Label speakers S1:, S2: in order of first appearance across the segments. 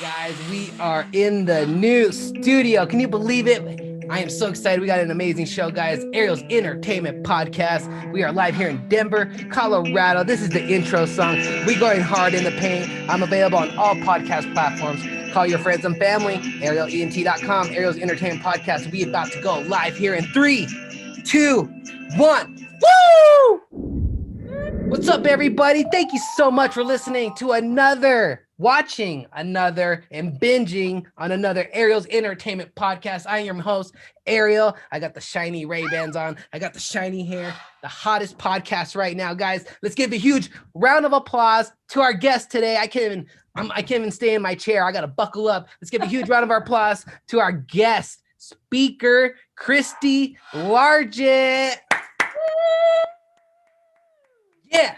S1: guys. We are in the new studio. Can you believe it? I am so excited. We got an amazing show, guys. Ariel's Entertainment Podcast. We are live here in Denver, Colorado. This is the intro song. We going hard in the paint. I'm available on all podcast platforms. Call your friends and family. ArielENT.com. Ariel's Entertainment Podcast. We about to go live here in 3, 2, 1. Woo! What's up, everybody? Thank you so much for listening to watching another, and binging on another Ariel's Entertainment Podcast. I am your host, Ariel. I got the shiny Ray-Bans on. I got the shiny hair, the hottest podcast right now, guys. Let's give a huge round of applause to our guest today. I can't even stay in my chair. I got to buckle up. Let's give a huge round of applause to our guest speaker, Christy Largent. Yeah.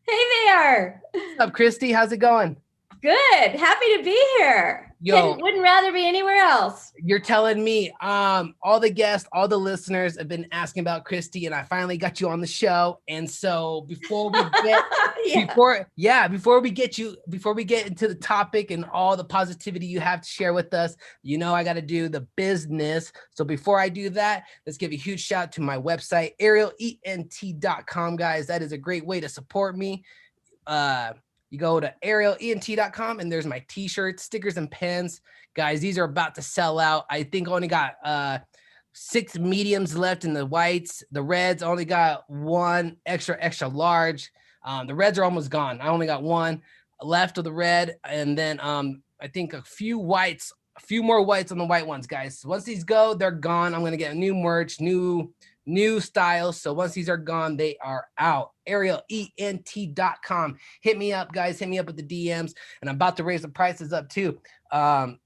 S2: Hey there.
S1: What's up, Christy? How's it going?
S2: Good. Happy to be here. Wouldn't rather be anywhere else.
S1: You're telling me. All the guests, all the listeners have been asking about Christy, and I finally got you on the show. And so before we get before we get into the topic and all the positivity you have to share with us, I got to do the business. So before I do that, let's give a huge shout out to my website, ArielENT.com, guys. That is a great way to support me. You go to ArielENT.com and there's my t-shirts, stickers, and pens. Guys, these are about to sell out. I think I only got 6 mediums left in the whites. The reds only got 1 extra large. The reds are almost gone. I only got 1 left of the red. And then I think a few more whites on the white ones, guys. Once these go, they're gone. I'm going to get new merch, new styles. So once these are gone, they are out. ArielENT.com. Hit me up, guys. Hit me up with the DMs. And I'm about to raise the prices up too. $8.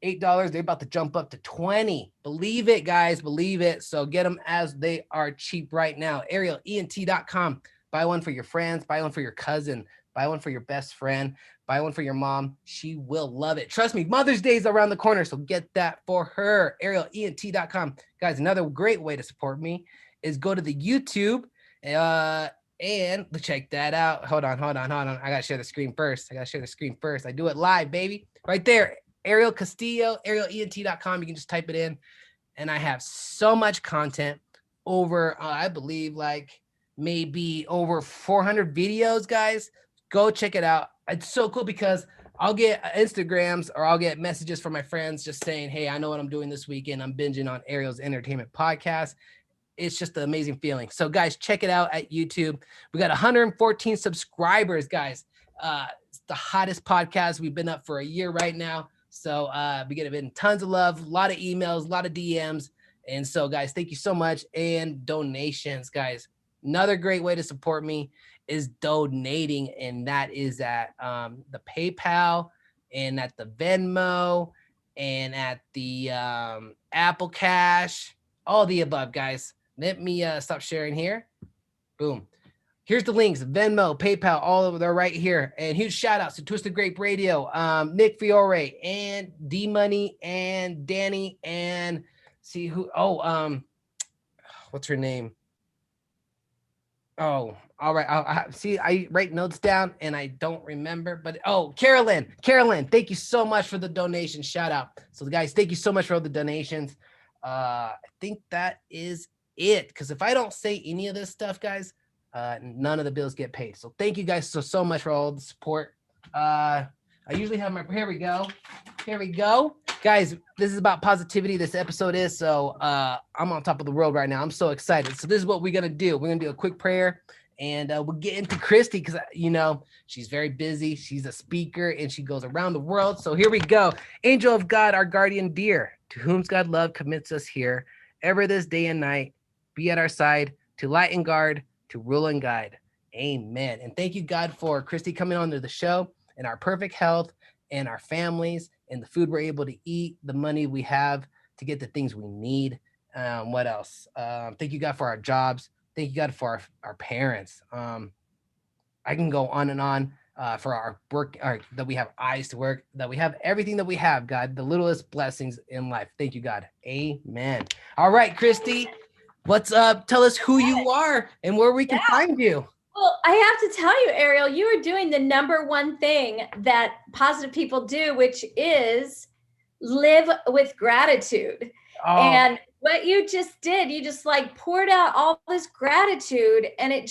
S1: They're about to jump up to $20. Believe it, guys. Believe it. So get them as they are cheap right now. ArielENT.com. Buy one for your friends. Buy one for your cousin. Buy one for your best friend. Buy one for your mom. She will love it. Trust me, Mother's Day is around the corner, so get that for her. ArielENT.com. Guys, another great way to support me is go to the YouTube and check that out. Hold on. I got to share the screen first. I do it live, baby. Right there. Ariel Castillo, ArielENT.com. You can just type it in. And I have so much content over, I believe, maybe over 400 videos, guys. Go check it out. It's so cool because I'll get Instagrams or I'll get messages from my friends just saying, hey, I know what I'm doing this weekend. I'm binging on Ariel's Entertainment Podcast. It's just an amazing feeling. So, guys, check it out at YouTube. We got 114 subscribers, guys. It's the hottest podcast. We've been up for a year right now. So we get tons of love, a lot of emails, a lot of DMs. And so, guys, thank you so much. And donations, guys. Another great way to support me is donating, and that is at the PayPal and at the Venmo and at the Apple Cash, all the above, guys. Let me stop sharing here. Boom. Here's the links: Venmo, PayPal, all of them. They're right here. And huge shout outs to Twisted Grape Radio, Nick Fiore, and D Money, and Danny, and see who. What's her name? Oh, all right. I write notes down and I don't remember, but Carolyn, thank you so much for the donation. Shout out. So guys, thank you so much for all the donations. I think that is it. Because if I don't say any of this stuff, guys, none of the bills get paid. So thank you guys so much for all the support. I usually have here we go. Guys, this is about positivity. This episode is. So I'm on top of the world right now. I'm so excited. So this is what we're going to do. We're going to do a quick prayer and we'll get into Christy because, she's very busy. She's a speaker and she goes around the world. So here we go. Angel of God, our guardian dear, to whom God love commits us here, ever this day and night, be at our side, to light and guard, to rule and guide. Amen. And thank you, God, for Christy coming on to the show and our perfect health and our families and the food we're able to eat, the money we have to get the things we need. What else? Thank you, God, for our jobs. Thank you, God, for our parents. I can go on and on for our work, that we have eyes to work, that we have everything that we have, God, the littlest blessings in life. Thank you, God. Amen. All right, Christy, what's up? Tell us who you are and where we can find you.
S2: Well, I have to tell you, Ariel, you are doing the number one thing that positive people do, which is live with gratitude.
S1: Oh,
S2: And what you just did, you just like poured out all this gratitude, and it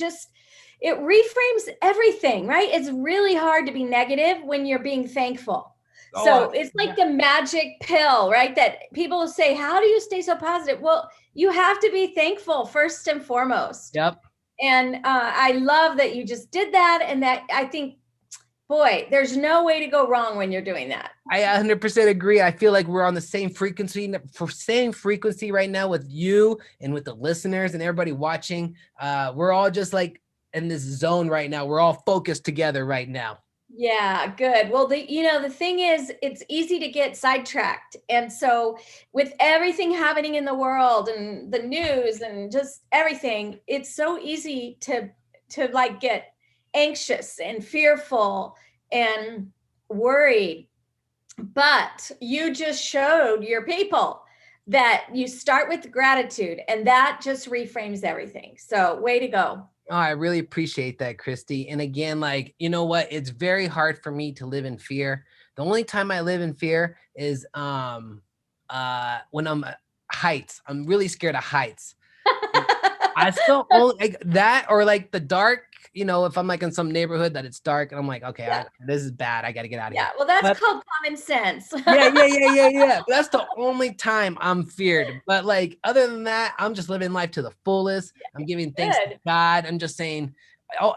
S2: reframes everything, right? It's really hard to be negative when you're being thankful.
S1: oh,
S2: So it's like
S1: yeah.
S2: the magic pill, right? That people say, how do you stay so positive? Well, you have to be thankful first and foremost.
S1: Yep.
S2: And I love that you just did that. And that, I think, boy, there's no way to go wrong when you're doing that.
S1: I 100% agree. I feel like we're on the same frequency right now with you and with the listeners and everybody watching. We're all just like in this zone right now. We're all focused together right now.
S2: Yeah, good. Well, the thing is, it's easy to get sidetracked. And so with everything happening in the world and the news and just everything, it's so easy to like get anxious and fearful and worried. But you just showed your people that you start with gratitude, and that just reframes everything. So way to go.
S1: Oh, I really appreciate that, Christy. And again, like, you know what? It's very hard for me to live in fear. The only time I live in fear is when I'm at heights. I'm really scared of heights. I still only like that, or like the dark, if I'm like in some neighborhood that it's dark and I'm like, okay,
S2: Yeah.
S1: this is bad. I got to get out of here.
S2: Yeah. Well, that's
S1: But
S2: called common sense.
S1: yeah. But that's the only time I'm feared. But like, other than that, I'm just living life to the fullest. I'm giving thanks to
S2: Good.
S1: God. I'm just saying,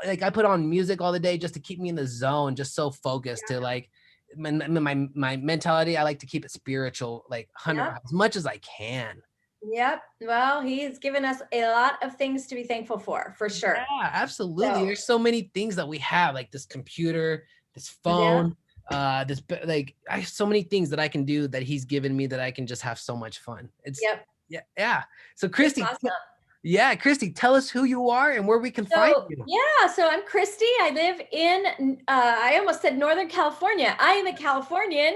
S1: like I put on music all the day just to keep me in the zone, just so focused to like my mentality. I like to keep it spiritual, like 100
S2: Yep.
S1: as much as I can.
S2: Yep. Well, he's given us a lot of things to be thankful for sure.
S1: Yeah, absolutely.
S2: So,
S1: There's so many things that we have, like this computer, this
S2: yeah.
S1: phone, like I have so many things that I can do that he's given me that I can just have so much fun. It's
S2: Yep.
S1: yeah. So
S2: It's
S1: Christy,
S2: awesome.
S1: Christy, tell us who you are and where we can find
S2: So,
S1: you.
S2: yeah, so I'm Christy. I live in, I almost said Northern California. I am a Californian,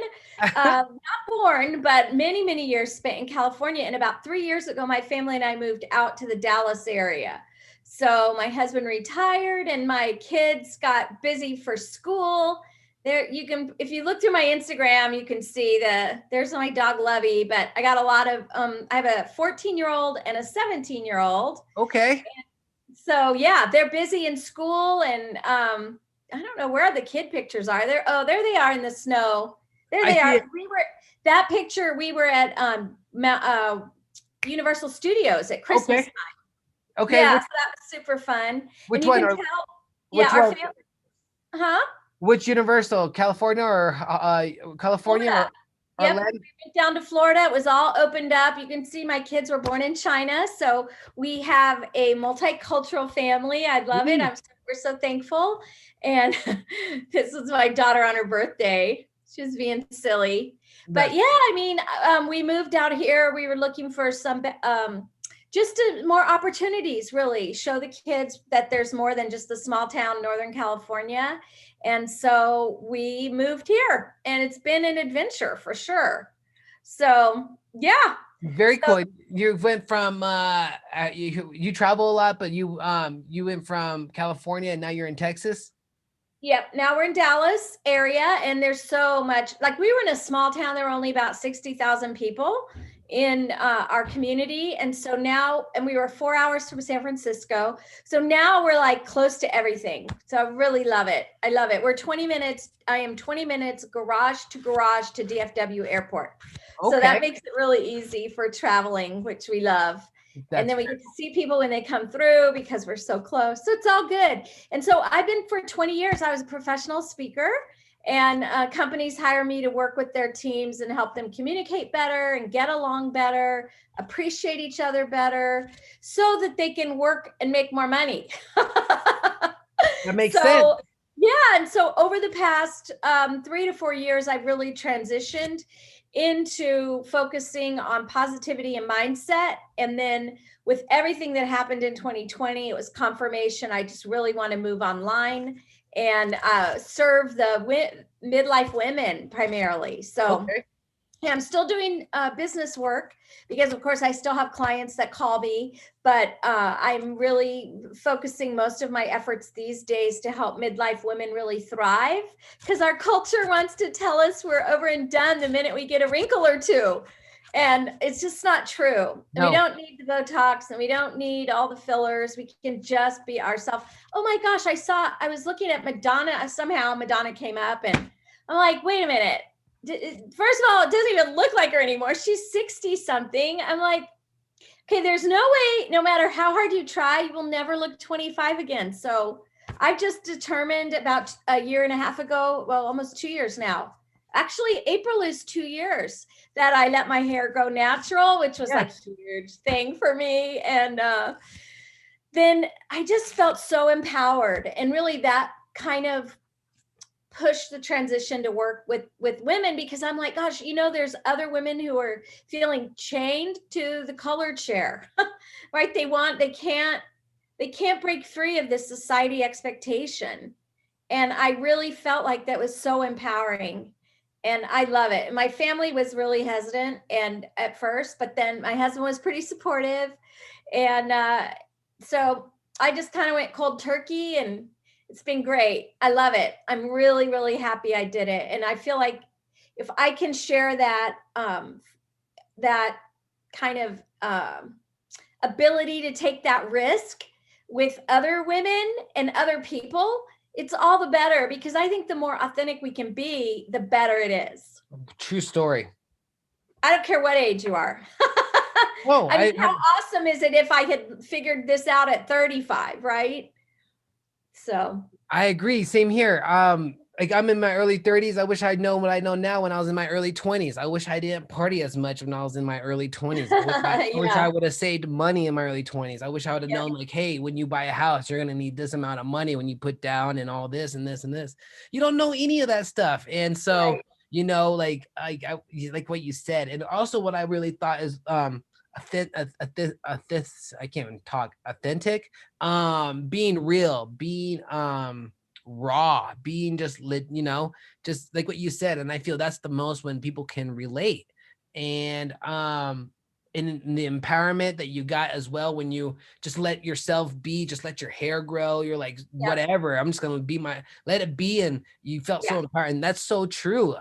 S2: not born, but many, many years spent in California. And about 3 years ago, my family and I moved out to the Dallas area. So my husband retired and my kids got busy for school. There, you can, if you look through my Instagram, you can see there's my dog Lovey, but I got a lot of, I have a 14-year-old and a 17-year-old.
S1: Okay.
S2: So yeah, they're busy in school, and I don't know where the kid pictures are. Oh, there they are in the snow. There
S1: I
S2: they
S1: see
S2: are.
S1: it.
S2: That picture. We were at Universal Studios at Christmas
S1: Okay.
S2: time.
S1: Okay.
S2: Yeah, so that was super fun.
S1: Which
S2: and you
S1: one?
S2: can
S1: Or,
S2: tell.
S1: which
S2: Yeah, our
S1: one?
S2: family. Huh?
S1: Which Universal? California or California
S2: Florida.
S1: or
S2: Yep,
S1: Orlando?
S2: we went down to Florida. It was all opened up. You can see my kids were born in China, so we have a multicultural family. I love it. We're so thankful. And this was my daughter on her birthday. She was being silly, but yeah, I mean, we moved out here. We were looking for some more opportunities. Really show the kids that there's more than just the small town Northern California. And so we moved here, and it's been an adventure for sure. So yeah.
S1: Very cool. You went from you travel a lot, but you went from California and now you're in Texas.
S2: Yep. Now we're in Dallas area, and there's so much. Like, we were in a small town. There were only about 60,000 people in our community, and so now, and we were 4 hours from San Francisco. So now we're like close to everything. So I really love it. I love it. We're 20 minutes. I am 20 minutes garage to DFW airport. Okay. So that makes it really easy for traveling, which we love. And then we get to see people when they come through because we're so close. So it's all good. And so I've been for 20 years, I was a professional speaker, and companies hire me to work with their teams and help them communicate better and get along better, appreciate each other better, so that they can work and make more money.
S1: That makes sense.
S2: Yeah. And so over the past 3 to 4 years, I've really transitioned into focusing on positivity and mindset. And then with everything that happened in 2020, it was confirmation. I just really want to move online and serve the midlife women primarily. So Yeah, I'm still doing business work because, of course, I still have clients that call me, but I'm really focusing most of my efforts these days to help midlife women really thrive, because our culture wants to tell us we're over and done the minute we get a wrinkle or two. And it's just not true. And we don't need the Botox, and we don't need all the fillers. We can just be ourselves. Oh my gosh, I was looking at Madonna. Somehow Madonna came up, and I'm like, wait a minute. First of all, it doesn't even look like her anymore. She's 60 something. I'm like, okay, there's no way, no matter how hard you try, you will never look 25 again. So I've just determined about a year and a half ago, well, almost 2 years now. Actually, April is 2 years that I let my hair grow natural, which was like a huge thing for me. And then I just felt so empowered. And really that kind of push the transition to work with women, because I'm like, gosh, there's other women who are feeling chained to the colored chair, right? They can't break free of this society expectation. And I really felt like that was so empowering, and I love it. My family was really hesitant and at first, but then my husband was pretty supportive. And so I just kind of went cold turkey, and it's been great. I love it. I'm really, really happy I did it. And I feel like if I can share that, that kind of ability to take that risk with other women and other people, it's all the better, because I think the more authentic we can be, the better it is.
S1: True story.
S2: I don't care what age you are.
S1: Whoa,
S2: I mean, how awesome is it if I had figured this out at 35, right? So
S1: I agree. Same here. Like I'm in my early 30s. I wish I'd known what I know now when I was in my early 20s. I wish I didn't party as much when I was in my early 20s. I wish I would have saved money in my early 20s. I wish I would have known, like, hey, when you buy a house, you're gonna need this amount of money when you put down and all this and this and this. You don't know any of that stuff. And so, like like what you said. And also what I really thought is I can't even talk, authentic, being real, being raw, being just lit, just like what you said. And I feel that's the most when people can relate. And in the empowerment that you got as well, when you just let yourself be, just let your hair grow, you're like, whatever, I'm just gonna be let it be. And you felt so empowered, and that's so true.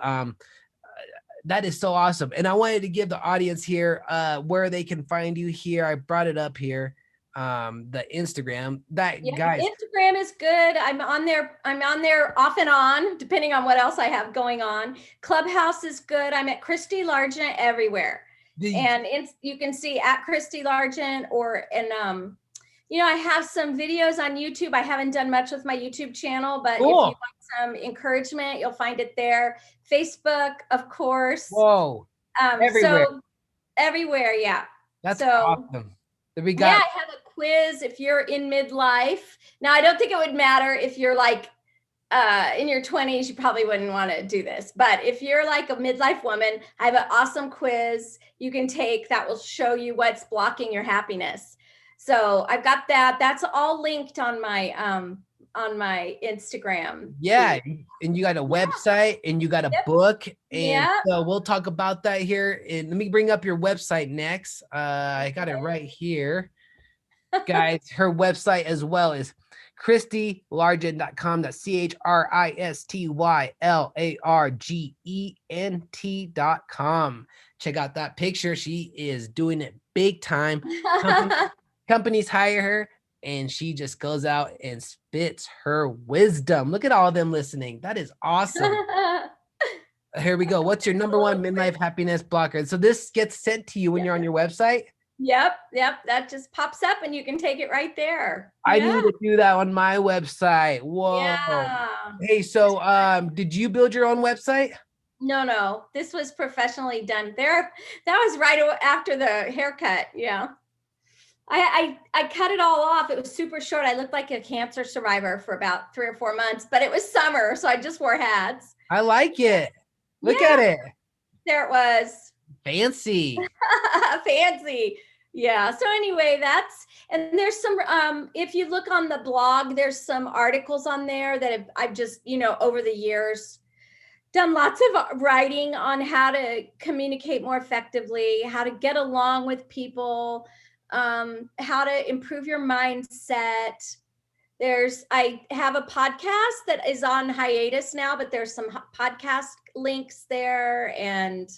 S1: That is so awesome. And I wanted to give the audience here where they can find you here. I brought it up here. The Instagram. Guys.
S2: Instagram is good. I'm on there off and on, depending on what else I have going on. Clubhouse is good. I'm at Christy Largent everywhere. And you can see at Christy Largent, I have some videos on YouTube. I haven't done much with my YouTube channel, but if you want some encouragement, you'll find it there. Facebook, of course.
S1: Whoa. Everywhere.
S2: So everywhere, yeah.
S1: That's awesome. I
S2: have a quiz if you're in midlife. Now, I don't think it would matter if you're like in your 20s, you probably wouldn't want to do this. But if you're like a midlife woman, I have an awesome quiz you can take that will show you what's blocking your happiness. So I've got that. That's all linked on my Instagram.
S1: Yeah. And you got a website and you got a book. And so we'll talk about that here. And let me bring up your website next. I got it right here. Guys, her website as well is ChristyLargent.com. That's ChristyLargent.com. Check out that picture. She is doing it big time. Companies hire her, and she just goes out and spits her wisdom. Look at all of them listening. That is awesome. Here we go. What's your number one midlife happiness blocker? So this gets sent to you when you're on your website?
S2: Yep. That just pops up and you can take it right there.
S1: I need to do that on my website. Whoa. Yeah. Hey, so did you build your own website?
S2: No. This was professionally done there. That was right after the haircut. Yeah. I cut it all off. It was super short. I looked like a cancer survivor for about 3 or 4 months, but it was summer, so I just wore hats.
S1: I like it. Look at it.
S2: There it was.
S1: Fancy.
S2: Fancy. Yeah. So anyway, and there's some, if you look on the blog, there's some articles on there that I've just, over the years done lots of writing on how to communicate more effectively, how to get along with people, how to improve your mindset. I have a podcast that is on hiatus now, but there's some podcast links there, and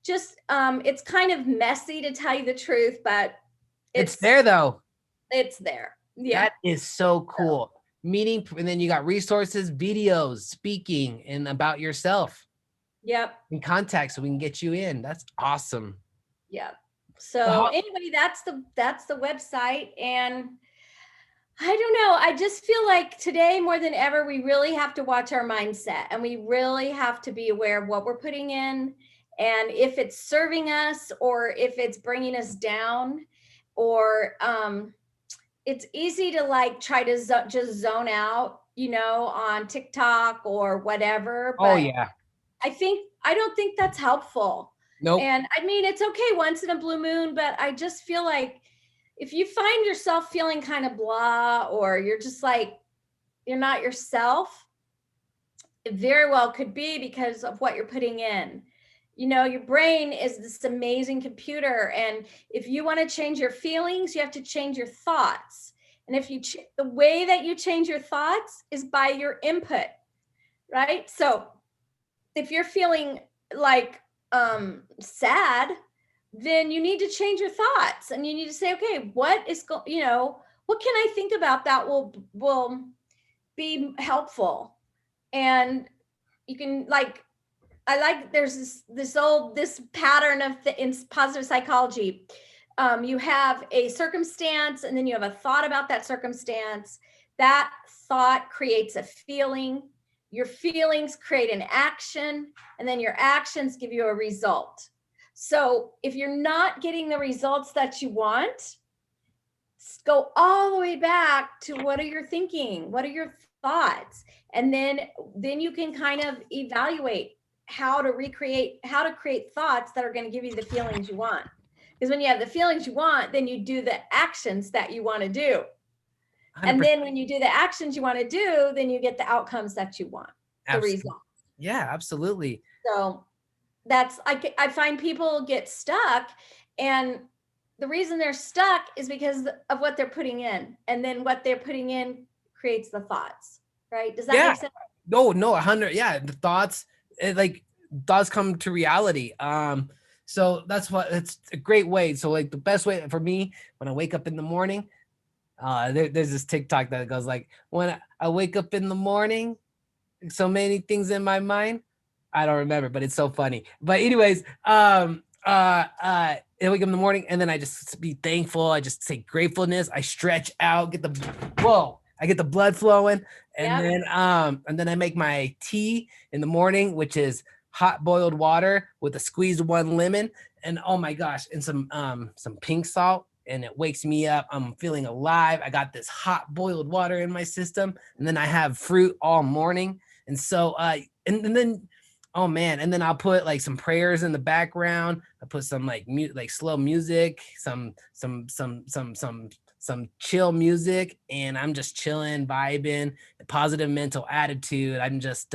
S2: just it's kind of messy, to tell you the truth, but
S1: It's there though.
S2: It's there. Yeah.
S1: That is so cool. Meeting, and then you got resources, videos, speaking, and about yourself.
S2: Yep.
S1: In contact, so we can get you in. That's awesome.
S2: Yep. So anyway, that's the website. And I don't know, I just feel like today more than ever, we really have to watch our mindset, and we really have to be aware of what we're putting in, and if it's serving us or if it's bringing us down, or it's easy to like try to just zone out, on TikTok or whatever.
S1: But yeah,
S2: I don't think that's helpful.
S1: Nope.
S2: And I mean, it's okay once in a blue moon, but I just feel like if you find yourself feeling kind of blah, or you're just like, you're not yourself, it very well could be because of what you're putting in. Your brain is this amazing computer. And if you want to change your feelings, you have to change your thoughts. And if the way that you change your thoughts is by your input, right? So if you're feeling like sad, then you need to change your thoughts, and you need to say, okay, what can I think about that will be helpful? And you can there's this pattern in positive psychology. You have a circumstance, and then you have a thought about that circumstance. That thought creates a feeling. Your feelings create an action, and then your actions give you a result. So if you're not getting the results that you want, go all the way back to what are you thinking? What are your thoughts? And then you can kind of evaluate how to create thoughts that are going to give you the feelings you want. Because when you have the feelings you want, then you do the actions that you want to do. 100%. And then when you do the actions you want to do, then you get the outcomes that you want, the results.
S1: Yeah, absolutely.
S2: So that's, I find people get stuck, and the reason they're stuck is because of what they're putting in. And then what they're putting in creates the thoughts, right? Does that make sense?
S1: No, 100. Yeah. The thoughts, thoughts come to reality. So it's a great way. So like the best way for me, when I wake up in the morning, there's this TikTok that goes like, when I wake up in the morning, so many things in my mind. I don't remember, but it's so funny. But anyways, I wake up in the morning, and then I just be thankful. I just say gratefulness. I stretch out, I get the blood flowing, and then I make my tea in the morning, which is hot boiled water with a squeezed one lemon, and oh my gosh, and some pink salt, and it wakes me up. I'm feeling alive. I got this hot boiled water in my system, and then I have fruit all morning, and so and then. Oh man, and then I'll put like some prayers in the background. I put some like slow music, some chill music, and I'm just chilling, vibing, a positive mental attitude. I'm just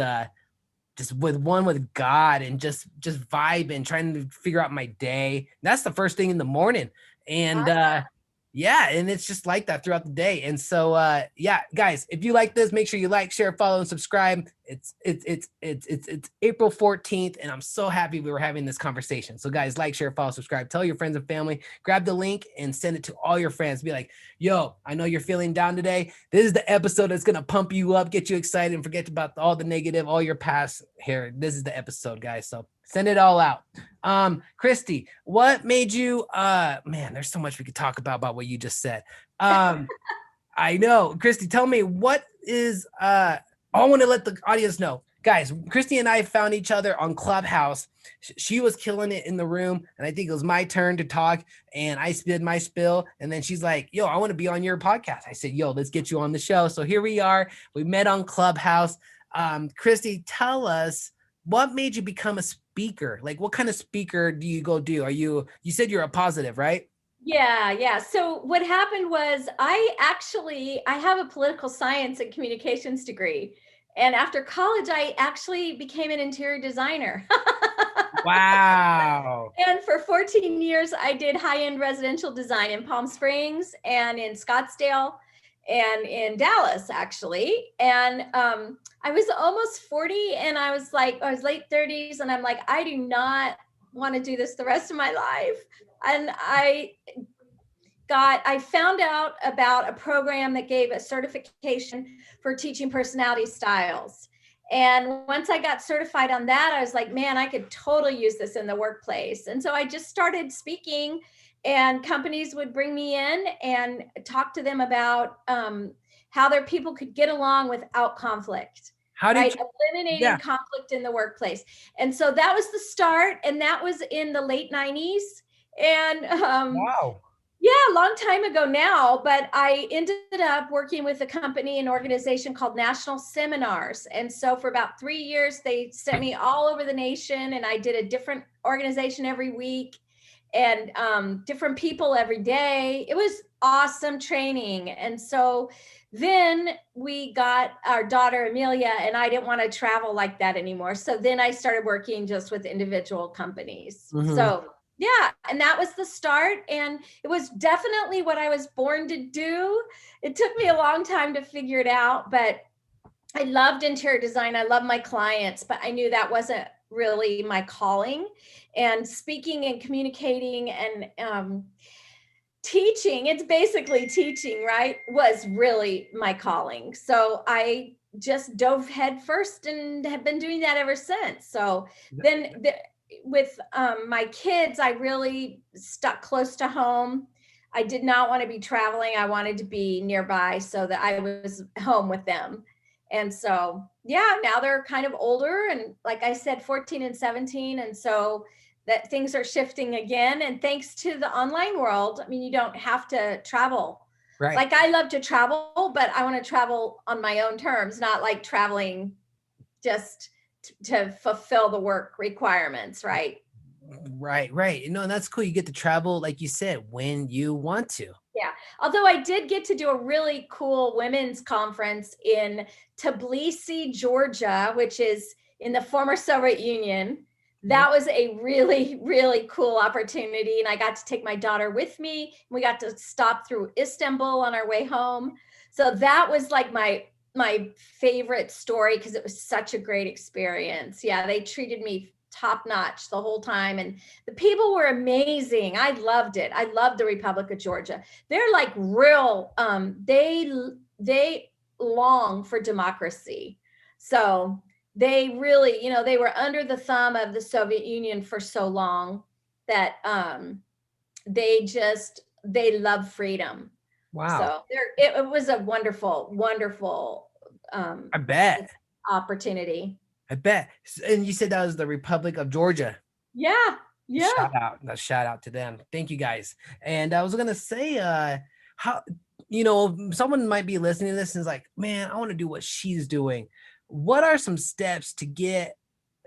S1: with God, and just vibing, trying to figure out my day. That's the first thing in the morning. And yeah, and it's just like that throughout the day. And so yeah, guys, if you like this, make sure you like, share, follow, and subscribe. It's April 14th, and I'm so happy we were having this conversation. So guys, like, share, follow, subscribe, tell your friends and family, grab the link and send it to all your friends. Be like, yo, I know you're feeling down today. This is the episode that's gonna pump you up, get you excited, and forget about all the negative, all your past here. This is the episode, guys. So send it all out. Christy, what made you, man, there's so much we could talk about what you just said. I know, Christy, tell me what is, I want to let the audience know, guys, Christy and I found each other on Clubhouse. She was killing it in the room, and I think it was my turn to talk, and I did my spill, and then she's like, yo, I want to be on your podcast. I said, yo, let's get you on the show. So here we are. We met on Clubhouse. Christy, tell us, what made you become a speaker? Like, what kind of speaker do you go do? You said you're a positive, right?
S2: Yeah. So what happened was I have a political science and communications degree. And after college, I actually became an interior designer.
S1: Wow.
S2: And for 14 years, I did high-end residential design in Palm Springs and in Scottsdale and in Dallas, actually. And I was almost 40 and I was late 30s and I'm like, I do not want to do this the rest of my life. And I found out about a program that gave a certification for teaching personality styles. And once I got certified on that, I was like, man, I could totally use this in the workplace. And so I just started speaking, and companies would bring me in and talk to them about how their people could get along without conflict.
S1: How did
S2: eliminating conflict in the workplace. And so that was the start. And that was in the late 90s. And
S1: wow.
S2: yeah, a long time ago now, but I ended up working with a company, an organization called National Seminars. And so for about 3 years, they sent me all over the nation, and I did a different organization every week and different people every day. It was awesome training. And so then we got our daughter, Amelia, and I didn't want to travel like that anymore. So then I started working just with individual companies.
S1: Mm-hmm.
S2: So yeah, and that was the start. And it was definitely what I was born to do. It took me a long time to figure it out, but I loved interior design. I love my clients, but I knew that wasn't really my calling. And speaking and communicating and teaching, it's basically teaching, right, was really my calling. So I just dove head first and have been doing that ever since. So then with my kids, I really stuck close to home. I did not want to be traveling. I wanted to be nearby so that I was home with them. And so, yeah, now they're kind of older. And like I said, 14 and 17. And so that things are shifting again. And thanks to the online world, I mean, you don't have to travel.
S1: Right.
S2: Like I love to travel, but I want to travel on my own terms, not like traveling just to fulfill the work requirements, right?
S1: Right. You know, and that's cool. You get to travel, like you said, when you want to.
S2: Yeah. Although I did get to do a really cool women's conference in Tbilisi, Georgia, which is in the former Soviet Union. That was a really, really cool opportunity. And I got to take my daughter with me. We got to stop through Istanbul on our way home. So that was like my favorite story because it was such a great experience. Yeah, they treated me top notch the whole time. And the people were amazing. I loved it. I loved the Republic of Georgia. They're like real, they long for democracy. So they really, you know, they were under the thumb of the Soviet Union for so long that they love freedom.
S1: Wow.
S2: So it was a wonderful, wonderful
S1: I bet
S2: opportunity.
S1: I bet. And you said that was the Republic of Georgia.
S2: Yeah.
S1: Shout out to them. Thank you guys. And I was gonna say, how, you know, someone might be listening to this and is like, man, I want to do what she's doing. What are some steps to get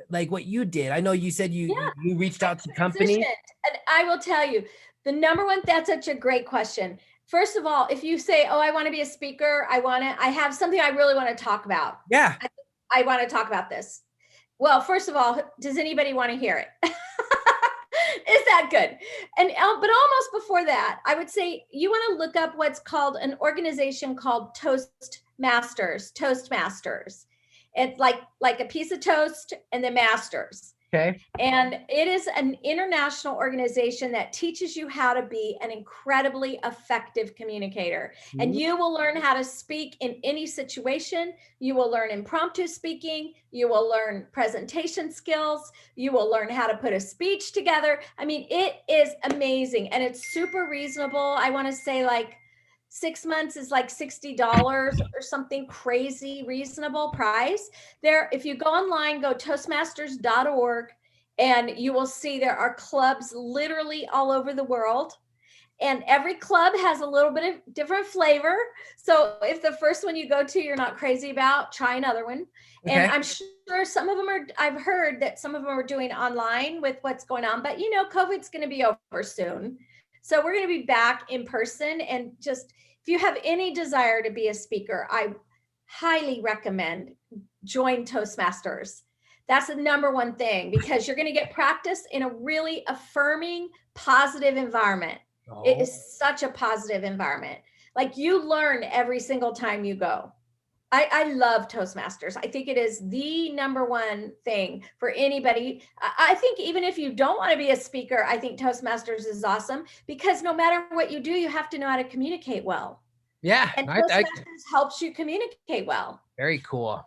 S1: like what you did? I know you said you reached out to companies.
S2: And I will tell you, the number one, that's such a great question. First of all, if you say, oh, I want to be a speaker, I have something I really want to talk about.
S1: Yeah.
S2: I want to talk about this. Well, first of all, does anybody want to hear it? Is that good? And but almost before that, I would say you want to look up what's called an organization called Toastmasters. It's like a piece of toast and the masters.
S1: Okay.
S2: And it is an international organization that teaches you how to be an incredibly effective communicator. Mm-hmm. And you will learn how to speak in any situation. You will learn impromptu speaking. You will learn presentation skills. You will learn how to put a speech together. I mean, it is amazing. And it's super reasonable. I want to say like 6 months is like $60 or something crazy reasonable price. There, if you go online, go toastmasters.org, and you will see there are clubs literally all over the world. And every club has a little bit of different flavor. So if the first one you go to, you're not crazy about, try another one. Okay. And I'm sure some of them I've heard that some of them are doing online with what's going on, but you know, COVID's going to be over soon. So we're going to be back in person, and just if you have any desire to be a speaker, I highly recommend join Toastmasters. That's the number one thing, because you're going to get practice in a really affirming, positive environment. Oh. It is such a positive environment. Like, you learn every single time you go. I love Toastmasters. I think it is the number one thing for anybody. I think even if you don't want to be a speaker, I think Toastmasters is awesome, because no matter what you do, you have to know how to communicate well.
S1: Yeah.
S2: And Toastmasters helps you communicate well.
S1: Very cool.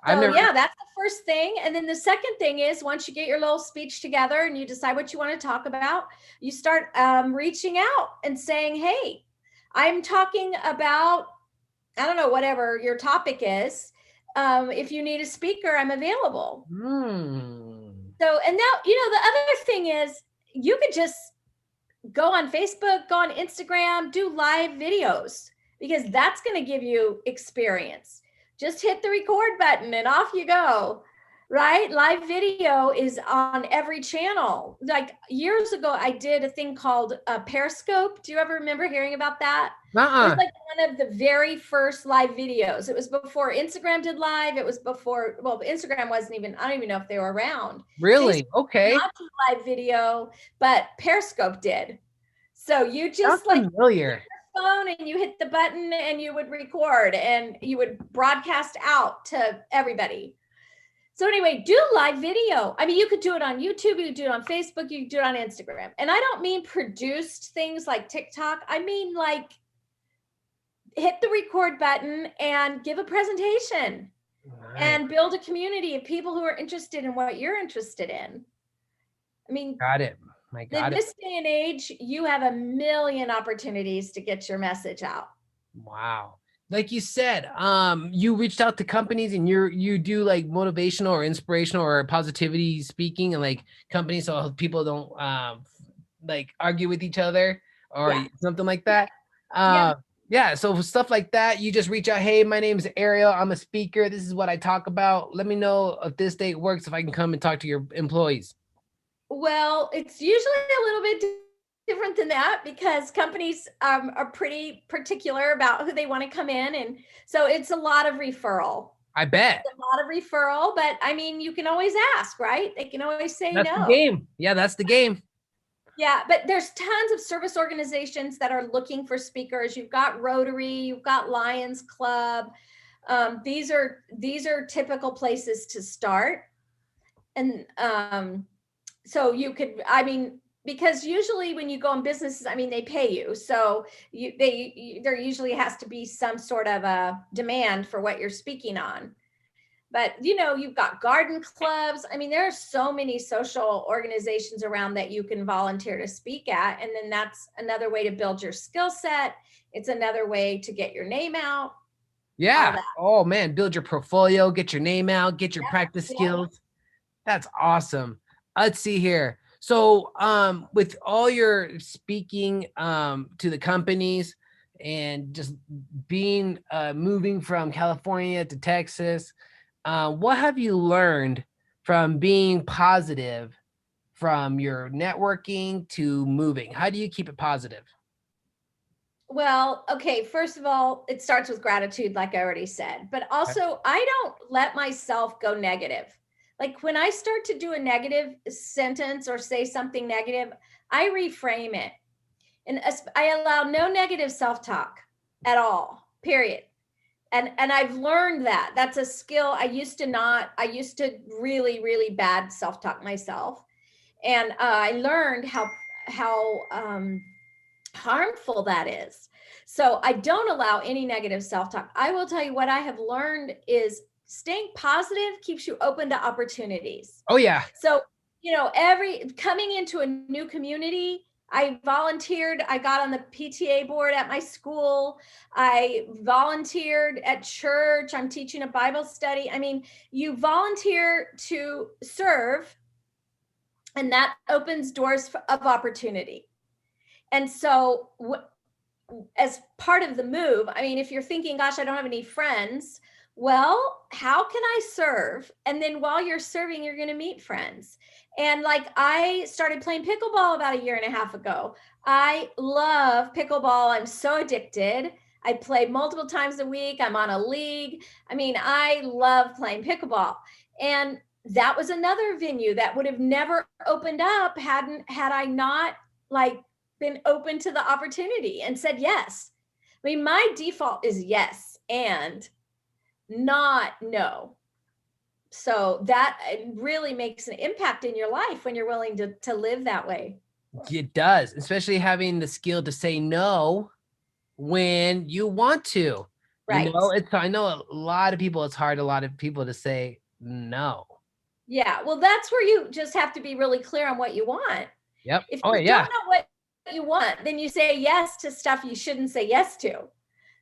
S2: So yeah, that's the first thing. And then the second thing is, once you get your little speech together and you decide what you want to talk about, you start reaching out and saying, hey, I'm talking about, I don't know, whatever your topic is. If you need a speaker, I'm available. So, and now, the other thing is, you could just go on Facebook, go on Instagram, do live videos, because that's going to give you experience. Just hit the record button and off you go, right? Live video is on every channel. Like, years ago, I did a thing called Periscope. Do you ever remember hearing about that? It was like one of the very first live videos. It was before Instagram did live. It was before, well, Instagram wasn't even, I don't even know if they were around.
S1: Really?
S2: Facebook
S1: okay.
S2: Not do live video, but Periscope did. So you just
S1: familiar.
S2: Phone and you hit the button and you would record and you would broadcast out to everybody. So anyway, do live video. I mean, you could do it on YouTube, you could do it on Facebook, you could do it on Instagram. And I don't mean produced things like TikTok. I mean, like, hit the record button and give a presentation. Nice. And build a community of people who are interested in what you're interested in. I mean,
S1: got it.
S2: In this day and age, you have a million opportunities to get your message out.
S1: Wow. Like you said, you reached out to companies and you do like motivational or inspirational or positivity speaking, and like companies, so people don't like argue with each other or something like that. Yeah. So stuff like that, you just reach out. Hey, my name is Ariel. I'm a speaker. This is what I talk about. Let me know if this date works, if I can come and talk to your employees.
S2: Well, it's usually a little bit different than that, because companies are pretty particular about who they want to come in. And so it's a lot of referral.
S1: I bet.
S2: It's a lot of referral, but I mean, you can always ask, right? They can always say
S1: that's
S2: no.
S1: The game. Yeah, that's the game.
S2: Yeah, but there's tons of service organizations that are looking for speakers. You've got Rotary, you've got Lions Club. These are typical places to start. And so you could, I mean, because usually when you go in businesses, I mean, they pay you. So there usually has to be some sort of a demand for what you're speaking on. But, you've got garden clubs. I mean, there are so many social organizations around that you can volunteer to speak at. And then that's another way to build your skill set. It's another way to get your name out.
S1: Yeah. Oh man, build your portfolio, get your name out, get your practice skills. That's awesome. Let's see here. So with all your speaking to the companies and just being moving from California to Texas, what have you learned from being positive from your networking to moving? How do you keep it positive?
S2: Well, okay, first of all, it starts with gratitude, like I already said, but also I don't let myself go negative. Like, when I start to do a negative sentence or say something negative, I reframe it. And I allow no negative self-talk at all, period. And I've learned that. That's a skill I used to really, really bad self-talk myself. And I learned how harmful that is. So I don't allow any negative self-talk. I will tell you what I have learned is staying positive keeps you open to opportunities.
S1: Oh yeah.
S2: So, coming into a new community, I volunteered. I got on the PTA board at my school. I volunteered at church. I'm teaching a Bible study. I mean, you volunteer to serve, and that opens doors of opportunity. And so as part of the move, I mean, if you're thinking, gosh, I don't have any friends, well, how can I serve? And then while you're serving, you're going to meet friends. And like, I started playing pickleball about 1.5 years ago. I love pickleball. I'm so addicted. I play multiple times a week. I'm on a league. I mean, I love playing pickleball. And that was another venue that would have never opened up had I not like been open to the opportunity and said yes. I mean, my default is yes and not no. So that really makes an impact in your life when you're willing to live that way.
S1: It does, especially having the skill to say no when you want to.
S2: Right.
S1: You know, I know a lot of people, it's hard, a lot of people to say no.
S2: Yeah. Well, that's where you just have to be really clear on what you want.
S1: Yep.
S2: If you don't know what you want, then you say yes to stuff you shouldn't say yes to.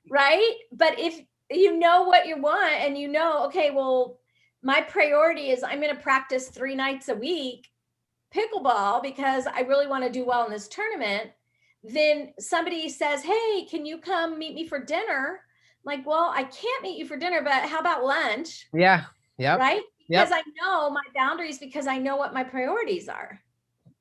S2: Right. But if you know what you want and you know, okay, well, my priority is I'm going to practice 3 nights a week pickleball because I really want to do well in this tournament. Then somebody says, hey, can you come meet me for dinner? Like, well, I can't meet you for dinner, but how about lunch?
S1: Yeah. Yeah.
S2: Right. Because I know my boundaries, because I know what my priorities are.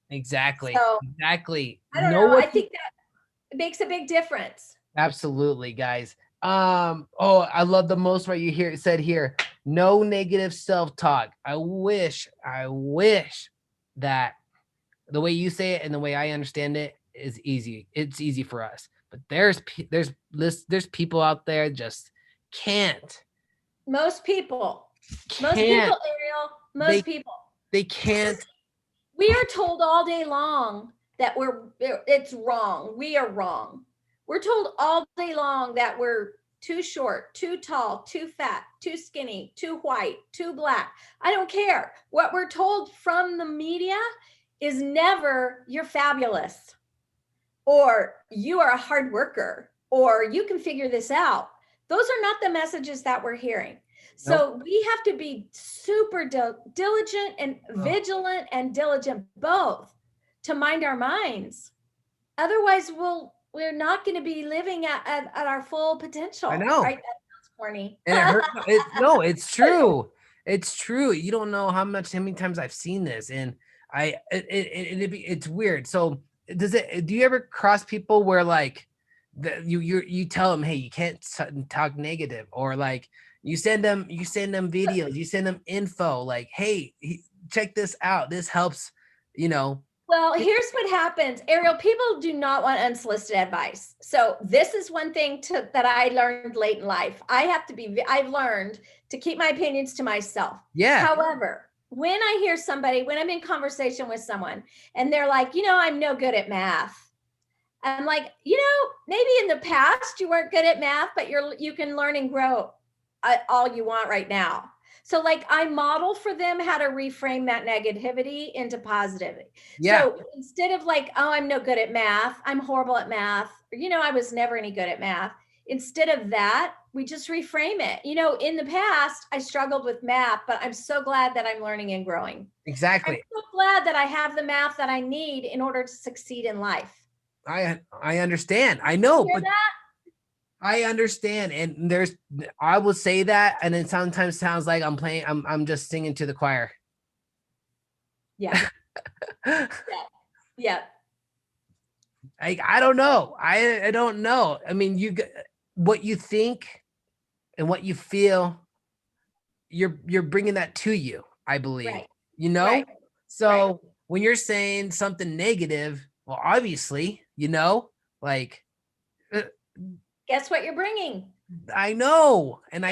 S1: Exactly.
S2: So,
S1: exactly.
S2: I don't know. I think that makes a big difference.
S1: Absolutely, guys. Oh, I love the most what you said here. No negative self-talk. I wish that the way you say it and the way I understand it is easy. It's easy for us. But there's people out there just can't.
S2: Most people, Ariel, most people.
S1: They can't.
S2: We are told all day long that it's wrong. We are wrong. We're told all day long that we're too short, too tall, too fat, too skinny, too white, too black. I don't care. What we're told from the media is never you're fabulous, or you are a hard worker, or you can figure this out. Those are not the messages that we're hearing. So we have to be super diligent and vigilant and diligent both to mind our minds. Otherwise, we're not going to be living at our full potential.
S1: I know.
S2: Right? That sounds corny.
S1: And it hurts. No, it's true. It's true. You don't know how many times I've seen this, and it's weird. So do you ever cross people where like you tell them, hey, you can't talk negative, or like you send them videos, you send them info like, hey, check this out. This helps, you know.
S2: Well, here's what happens, Ariel. People do not want unsolicited advice. So this is one thing that I learned late in life. I've learned to keep my opinions to myself.
S1: Yeah.
S2: However, when I'm in conversation with someone and they're like, I'm no good at math. I'm like, maybe in the past you weren't good at math, but you can learn and grow all you want right now. So like I model for them how to reframe that negativity into positivity. Yeah. So instead of like, oh, I'm no good at math, I'm horrible at math, or, I was never any good at math. Instead of that, we just reframe it. In the past, I struggled with math, but I'm so glad that I'm learning and growing.
S1: Exactly.
S2: I'm so glad that I have the math that I need in order to succeed in life.
S1: I understand. I know, but I understand. And I will say that, and it sometimes sounds like I'm just singing to the choir.
S2: Yeah. Yeah.
S1: I don't know. I don't know. I mean, what you think and what you feel, you're bringing that to you, I believe. Right. Right. So when you're saying something negative, well, obviously, like
S2: guess what you're bringing?
S1: I know. And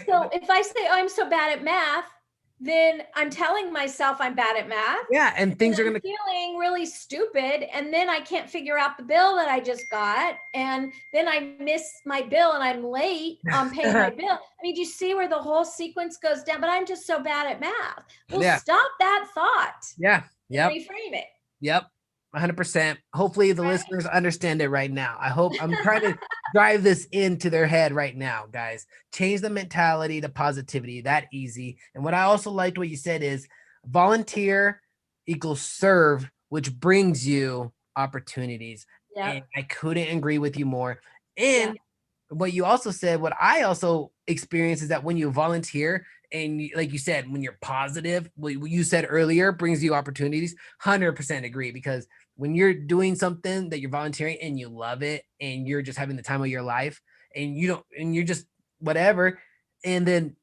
S2: so if I say, oh, I'm so bad at math, then I'm telling myself I'm bad at math.
S1: Yeah. And things are
S2: feeling really stupid. And then I can't figure out the bill that I just got. And then I miss my bill and I'm late on paying my bill. I mean, do you see where the whole sequence goes down? But I'm just so bad at math. Well, stop that thought.
S1: Yeah. Yep.
S2: Reframe it.
S1: Yep. 100%. Hopefully the listeners understand it right now. I'm trying to drive this into their head right now, guys. Change the mentality to positivity, that easy. And what I also liked what you said is volunteer equals serve, which brings you opportunities. Yep. And I couldn't agree with you more. And what you also said, what I also experience is that when you volunteer, and like you said, when you're positive, what you said earlier brings you opportunities. 100% agree, because when you're doing something that you're volunteering and you love it and you're just having the time of your life, and you don't, and you're just whatever, and then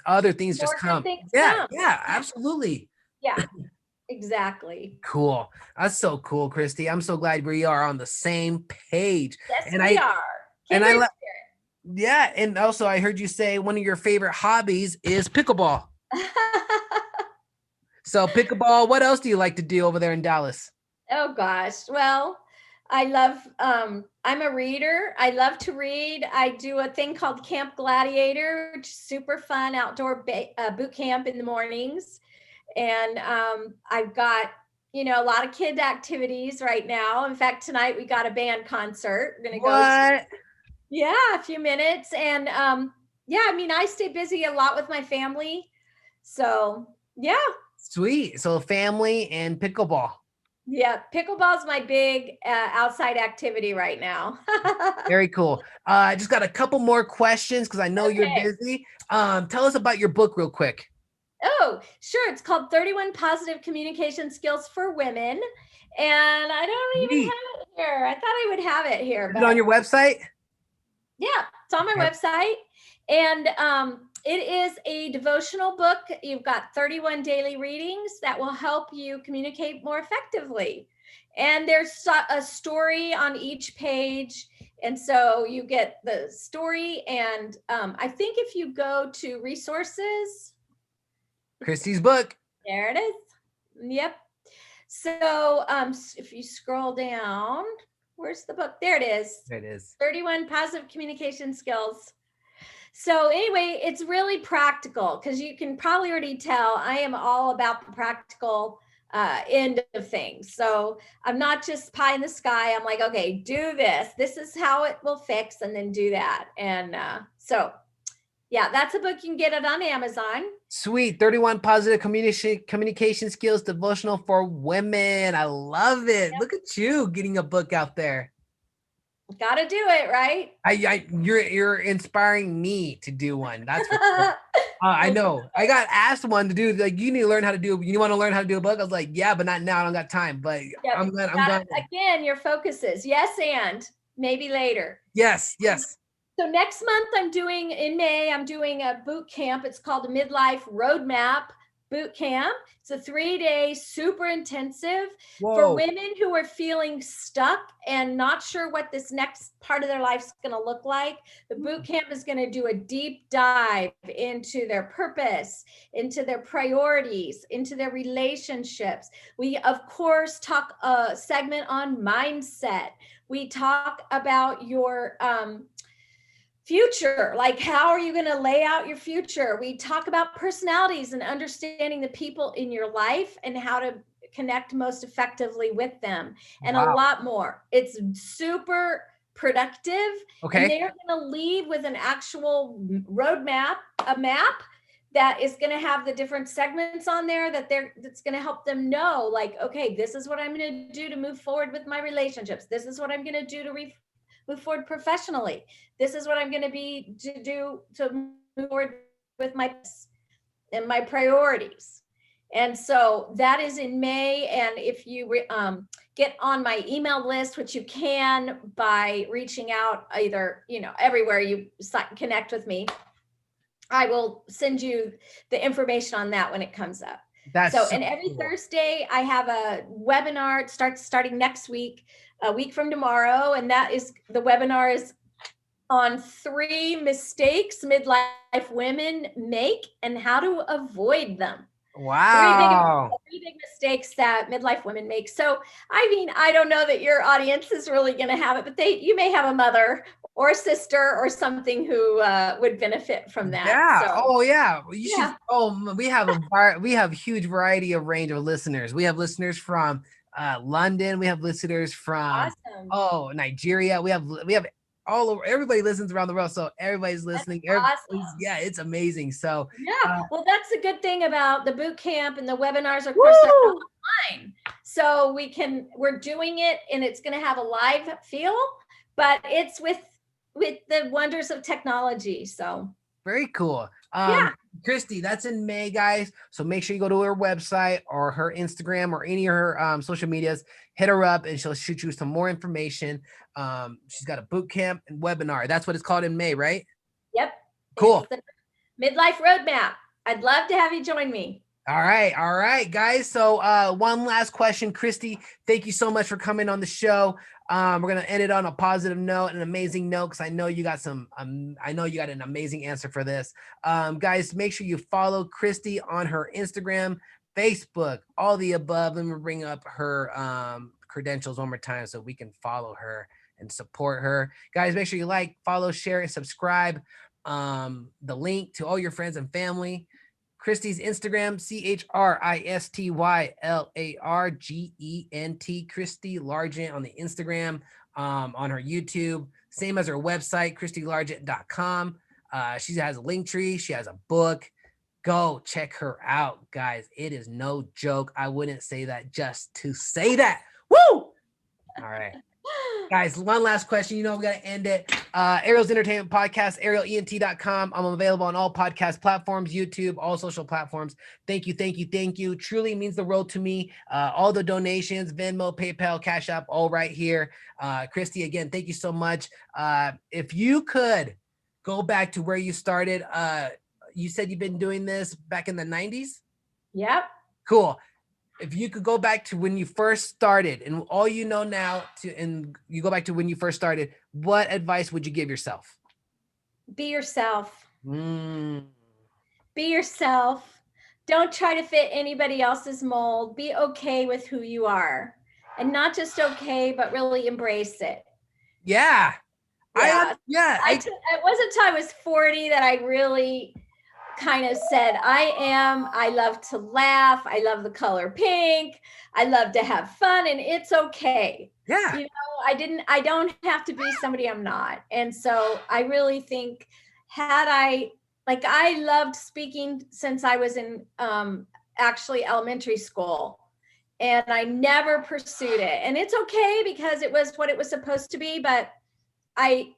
S1: other things just come. Yeah, absolutely.
S2: Yeah, exactly.
S1: Cool. That's so cool, Christy. I'm so glad we are on the same page.
S2: Yes,
S1: And
S2: we are.
S1: Yeah, and also I heard you say one of your favorite hobbies is pickleball. So pickleball, what else do you like to do over there in Dallas?
S2: Oh gosh. Well, I love I'm a reader. I love to read. I do a thing called Camp Gladiator, which is super fun outdoor boot camp in the mornings. And I've got, a lot of kid activities right now. In fact, tonight we got a band concert. We're going to go a few minutes. And I stay busy a lot with my family. So, yeah.
S1: Sweet. So family and pickleball.
S2: Yeah, pickleball is my big outside activity right now.
S1: Very cool. I just got a couple more questions because I know you're busy. Tell us about your book real quick.
S2: Oh, sure. It's called 31 Positive Communication Skills for Women. And I don't even have it here. I thought I would have it here.
S1: Is it on your website?
S2: Yeah, it's on my website. And it is a devotional book. You've got 31 daily readings that will help you communicate more effectively. And there's a story on each page. And so you get the story. And I think if you go to resources,
S1: Christy's book.
S2: There it is. Yep. So if you scroll down, where's the book? There it is.
S1: There it is.
S2: 31 Positive Communication Skills. So anyway, it's really practical because you can probably already tell I am all about the practical end of things. So I'm not just pie in the sky. I'm like, okay, do this. This is how it will fix, and then do that. And so yeah, that's a book. You can get it on Amazon.
S1: Sweet. 31 Positive Communication Skills Devotional for Women. I love it. Yep. Look at you getting a book out there.
S2: Got to do it, right?
S1: You're inspiring me to do one. That's for sure. I know. I got asked one to do, like, you need to learn how to do. You want to learn how to do a book? I was like, yeah, but not now. I don't got time. But I'm glad.
S2: Again, your focus is yes, and maybe later.
S1: Yes.
S2: So next month in May, I'm doing a boot camp. It's called a Midlife Roadmap Boot Camp. It's a 3-day super intensive for women who are feeling stuck and not sure what this next part of their life is going to look like. The boot camp is going to do a deep dive into their purpose, into their priorities, into their relationships. We, of course, talk a segment on mindset. We talk about your future, like how are you going to lay out your future? We talk about personalities and understanding the people in your life and how to connect most effectively with them, and a lot more. It's super productive. Okay. And they're going to leave with an actual roadmap, a map that is going to have the different segments on there that's going to help them know, like, okay, this is what I'm going to do to move forward with my relationships. This is what I'm going to do to move forward professionally. This is what I'm going to do to move forward with my priorities. And so that is in May. And if you get on my email list, which you can by reaching out either, everywhere you connect with me, I will send you the information on that when it comes up. And every Thursday I have a webinar. It starting next week, a week from tomorrow. And the webinar is on 3 mistakes midlife women make and how to avoid them.
S1: Wow.
S2: 3 big mistakes that midlife women make. So, I don't know that your audience is really going to have it, but you may have a mother or a sister or something who would benefit from that.
S1: Yeah. So, we have a huge variety of range of listeners. We have listeners from London. We have listeners from Nigeria. We have all over. Everybody listens around the world, so everybody's listening.
S2: Awesome.
S1: Yeah, it's amazing. So
S2: well, that's the good thing about the boot camp and the webinars. Of course, they're online, so we're doing it, and it's going to have a live feel, but it's with the wonders of technology. So
S1: very cool. Christy, that's in May, guys. So make sure you go to her website or her Instagram or any of her social medias. Hit her up and she'll shoot you some more information. She's got a boot camp and webinar. That's what it's called in May, right?
S2: Yep.
S1: Cool.
S2: It's the Midlife Roadmap. I'd love to have you join me.
S1: All right, guys. So one last question, Christy. Thank you so much for coming on the show. We're gonna end it on a positive note, an amazing note, because I know you got some. I know you got an amazing answer for this. Guys, make sure you follow Christy on her Instagram, Facebook, all the above. Let me bring up her credentials one more time so we can follow her and support her. Guys, make sure you like, follow, share, and subscribe. The link to all your friends and family. Christy's Instagram, ChristysLargent, Christy Largent on the Instagram, on her YouTube, same as her website, ChristyLargent.com. She has a link tree. She has a book. Go check her out, guys. It is no joke. I wouldn't say that just to say that. Woo! All right. Guys, one last question. You know, we got to end it. Ariel's Entertainment Podcast, arielent.com. I'm available on all podcast platforms, YouTube, all social platforms. Thank you. Truly means the world to me. All the donations, Venmo, PayPal, Cash App, all right here. Christy, again, thank you so much. If you could go back to where you started, you said you've been doing this back in the 90s?
S2: Yep.
S1: Cool. If you could go back to when you first started and all you know now and you go back to when you first started, what advice would you give yourself?
S2: Be yourself. Be yourself. Don't try to fit anybody else's mold. Be okay with who you are, and not just okay, but really embrace it.
S1: Yeah.
S2: It wasn't until I was 40 that I really kind of said, I love to laugh. I love the color pink. I love to have fun, and it's okay.
S1: Yeah.
S2: You know, I don't have to be somebody I'm not. And so I really think I loved speaking since I was in actually elementary school, and I never pursued it. And it's okay because it was what it was supposed to be. But I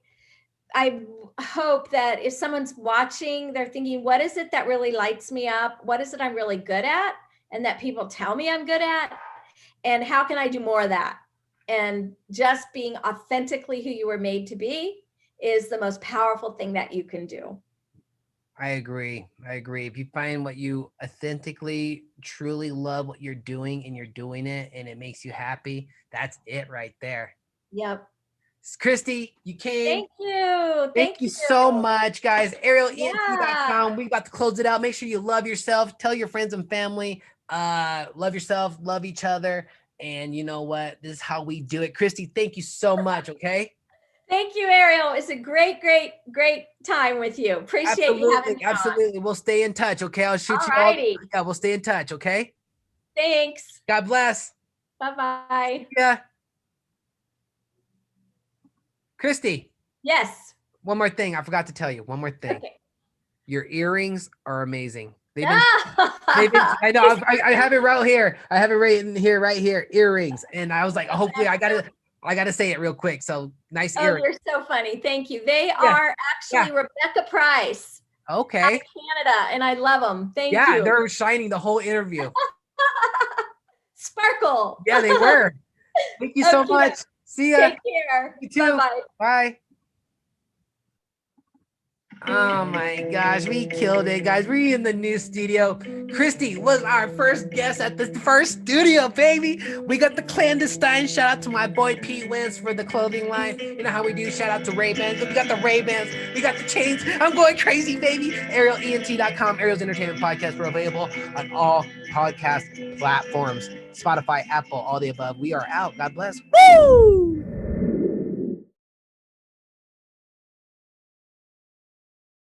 S2: hope that if someone's watching, they're thinking, what is it that really lights me up? What is it I'm really good at? And that people tell me I'm good at? And how can I do more of that? And just being authentically who you were made to be is the most powerful thing that you can do.
S1: I agree. If you find what you authentically, truly love what you're doing and you're doing it and it makes you happy, that's it right there.
S2: Yep.
S1: Christy, you came.
S2: Thank you.
S1: Thank you so much, guys. arielent.com. We got to close it out. Make sure you love yourself. Tell your friends and family. Love yourself. Love each other. And you know what? This is how we do it. Christy, thank you so much. Okay.
S2: Thank you, Ariel. It's a great time with you. Appreciate you having me on.
S1: Absolutely. We'll stay in touch. Okay. I'll shoot you all. Yeah, we'll stay in touch. Okay.
S2: Thanks.
S1: God bless.
S2: Bye-bye.
S1: Yeah. Christy.
S2: Yes.
S1: One more thing. I forgot to tell you. One more thing.
S2: Okay.
S1: Your earrings are amazing. I know. I have it right here. I have it right here. Earrings. And I was like, hopefully I gotta say it real quick. So nice earrings.
S2: You're so funny. Thank you. They are actually Rebecca Price.
S1: Okay.
S2: Out of Canada, and I love them. Thank you.
S1: Yeah, they're shining the whole interview.
S2: Sparkle.
S1: Yeah, they were. Thank you so much. See ya.
S2: Take care.
S1: You too.
S2: Bye-bye.
S1: Bye. Oh my gosh, we killed it, guys. We're in the new studio. Christy was our first guest at the first studio, baby. We got the clandestine. Shout out to my boy Pete Wentz for the clothing line. You know how we do. Shout out to Ray-Bans. We got the Ray-Bans. We got the chains. I'm going crazy, baby. arielent.com, Ariel's Entertainment Podcast. We're available on all podcast platforms. Spotify, Apple, all the above. We are out. God bless. Woo!